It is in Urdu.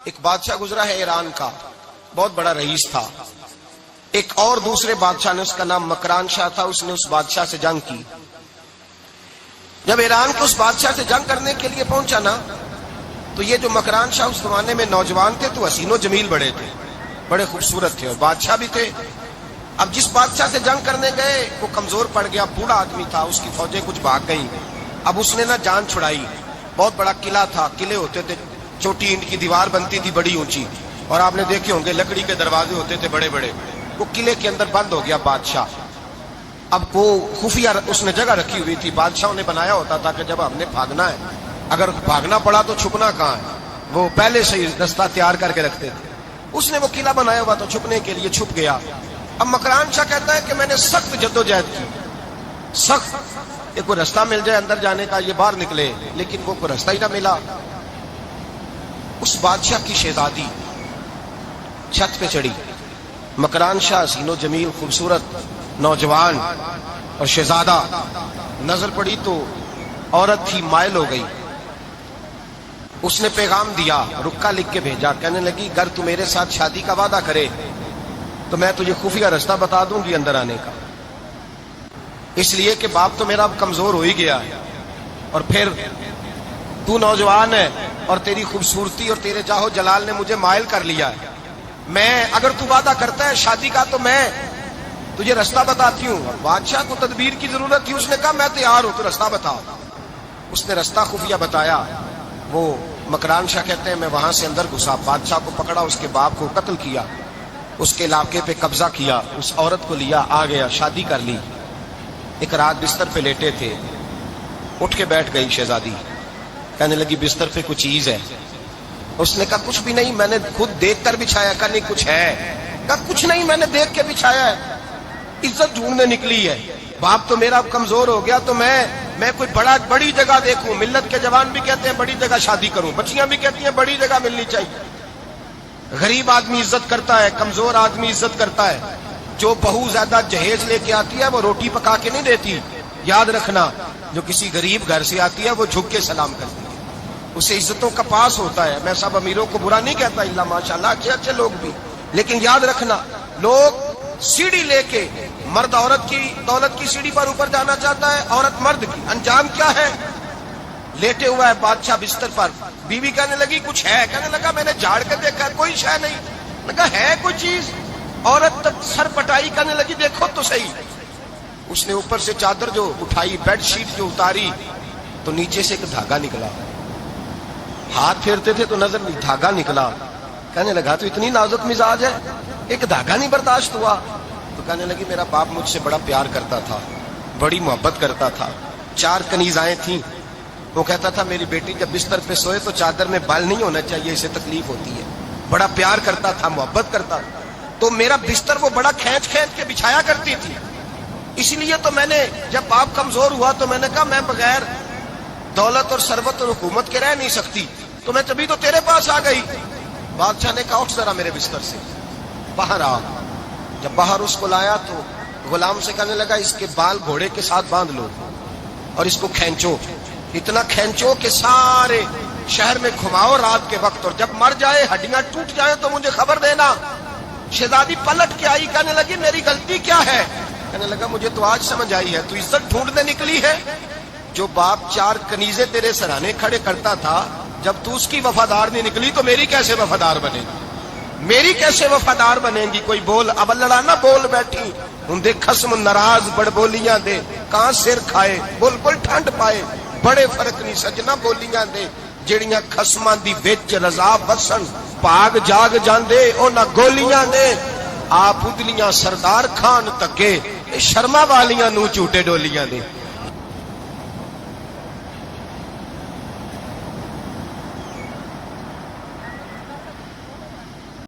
ایک بادشاہ گزرا ہے ایران کا، بہت بڑا رئیس تھا۔ ایک اور دوسرے بادشاہ نے، اس کا نام مکران شاہ تھا، اس نے اس بادشاہ سے جنگ کی۔ جب ایران کے اس بادشاہ سے جنگ کرنے کے لیے پہنچا نا، تو یہ جو مکران شاہ اس زمانے میں نوجوان تھے تو حسین و جمیل بڑے تھے، بڑے خوبصورت تھے اور بادشاہ بھی تھے۔ اب جس بادشاہ سے جنگ کرنے گئے وہ کمزور پڑ گیا، بوڑھا آدمی تھا، اس کی فوجیں کچھ بھاگ گئیں۔ اب اس نے نا جان چھڑائی۔ بہت بڑا قلعہ تھا، قلعے ہوتے تھے، چھوٹی اینٹ کی دیوار بنتی تھی بڑی اونچی، اور آپ نے دیکھے ہوں گے لکڑی کے دروازے ہوتے تھے بڑے بڑے۔ وہ قلعے کے اندر بند ہو گیا بادشاہ۔ اب وہ خفیہ اس نے جگہ رکھی ہوئی تھی، بادشاہوں نے بنایا ہوتا تھا کہ جب ہم نے بھاگنا ہے، اگر بھاگنا پڑا تو چھپنا کہاں ہے، وہ پہلے سے ہی رستہ تیار کر کے رکھتے تھے۔ اس نے وہ قلعہ بنایا ہوا تو چھپنے کے لیے چھپ گیا۔ اب مکران شاہ کہتا ہے کہ میں نے سخت جدوجہد کی، سخت، یہ کوئی رستہ مل جائے اندر جانے کا، یہ باہر نکلے، لیکن وہ کوئی رستہ ہی نہ ملا۔ اس بادشاہ کی شہزادی چھت پہ چڑھی۔ مکران شاہ حسین و جمیل، خوبصورت نوجوان اور شہزادہ، نظر پڑی تو عورت تھی، مائل ہو گئی۔ اس نے پیغام دیا، رکا لکھ کے بھیجا، کہنے لگی اگر تو میرے ساتھ شادی کا وعدہ کرے تو میں تجھے خفیہ رستہ بتا دوں گی اندر آنے کا، اس لیے کہ باپ تو میرا اب کمزور ہو ہی گیا ہے، اور پھر تو نوجوان ہے اور تیری خوبصورتی اور تیرے جاہ و جلال نے مجھے مائل کر لیا ہے۔ میں اگر تو وعدہ کرتا ہے شادی کا تو میں تجھے رستہ بتاتی ہوں۔ بادشاہ کو تدبیر کی ضرورت تھی، اس نے کہا میں تیار ہوں، تو رستہ بتا۔ اس نے رستہ خفیہ بتایا۔ وہ مکران شاہ کہتے ہیں میں وہاں سے اندر گھسا، بادشاہ کو پکڑا، اس کے باپ کو قتل کیا، اس کے علاقے پہ قبضہ کیا، اس عورت کو لیا، آ گیا، شادی کر لی۔ ایک رات بستر پہ لیٹے تھے، اٹھ کے بیٹھ گئی شہزادی، کہنے لگی بستر پہ کچھ چیز ہے۔ اس نے کہا کچھ بھی نہیں، میں نے خود دیکھ کر بچھایا۔ کہا نہیں کچھ ہے۔ کہا کچھ نہیں، میں نے دیکھ کے بچھایا ہے، عزت ڈھونڈنے نکلی ہے، باپ تو میرا کمزور ہو گیا، تو میں کوئی بڑی جگہ دیکھوں۔ ملت کے جوان بھی کہتے ہیں بڑی جگہ شادی کروں، بچیاں بھی کہتی ہیں بڑی جگہ ملنی چاہیے۔ غریب آدمی عزت کرتا ہے، کمزور آدمی عزت کرتا ہے۔ جو بہو زیادہ جہیز لے کے آتی ہے وہ روٹی پکا کے نہیں دیتی، یاد رکھنا۔ جو کسی غریب گھر سے آتی ہے وہ جھک کے سلام کرتی ہے، اسے عزتوں کا پاس ہوتا ہے۔ میں سب امیروں کو برا نہیں کہتا، اللہ ماشاءاللہ اچھے اچھے لوگ بھی، لیکن یاد رکھنا لوگ سیڑھی لے کے، مرد عورت کی دولت کی سیڑھی پر اوپر جانا چاہتا ہے، عورت مرد کی، انجام کیا ہے؟ لیٹے ہوا ہے بادشاہ بستر پر، بیوی کہنے لگی کچھ ہے، کہنے لگا میں نے جھاڑ کے دیکھا کوئی شے نہیں، لگا ہے کوئی چیز۔ عورت تب سر پٹائی، کہنے لگی دیکھو تو صحیح۔ اس نے اوپر سے چادر جو اٹھائی، بیڈ شیٹ جو اتاری، تو نیچے سے ایک دھاگا نکلا، ہاتھ پھیرتے تھے تو نظر دھاگا نکلا۔ کہنے لگا تو اتنی نازک مزاج ہے، ایک دھاگا نہیں برداشت ہوا؟ تو کہنے لگی میرا باپ مجھ سے بڑا پیار کرتا تھا، بڑی محبت کرتا تھا، 4 کنیزائیں تھیں، وہ کہتا تھا میری بیٹی جب بستر پہ سوئے تو چادر میں بال نہیں ہونا چاہیے، اسے تکلیف ہوتی ہے، بڑا پیار کرتا تھا، محبت کرتا تھا، تو میرا بستر وہ بڑا کھینچ کھینچ کے بچھایا کرتی تھی، اس لیے تو میں نے جب باپ کمزور ہوا تو میں نے کہا میں بغیر دولت اور ثروت اور حکومت کے رہ نہیں سکتی، تو میں تبھی تو تیرے پاس آ گئی۔ بادشاہ نے کہا اٹھ ذرا میرے بستر سے، باہر آ۔ جب باہر اس کو لایا تو غلام سے کہنے لگا اس کے بال گھوڑے کے ساتھ باندھ لو اور اس کو کھینچو، اتنا کھینچو کہ سارے شہر میں گھماؤ رات کے وقت، اور جب مر جائے ہڈیاں ٹوٹ جائیں تو مجھے خبر دینا۔ شہزادی پلٹ کے آئی، کہنے لگی میری غلطی کیا ہے؟ کہنے لگا مجھے تو آج سمجھ آئی ہے، تو عزت ڈھونڈنے نکلی ہے۔ جو باپ 4 کنیزیں تیرے سرانے کھڑے کرتا تھا، جب تو اس کی وفادار نہیں نکلی تو میری کیسے وفادار بنے گی؟ میری کیسے وفادار بنے گی؟ کوئی بول اب لڑانا بول بیٹھی ہوں دے خصم ناراض بڑ بولیاں دے، کہاں سر کھائے بلبل ٹھنڈ پائے، بڑے فرق نہیں سجنا بولیاں دے، جڑیاں خصماں دی وچ رضا وسن، پاگ جاگ جاندے او نہ گولیاں دے، آپ ادلیاں سردار خان تکے، شرما والیاں نو چوٹے ڈولیاں دے۔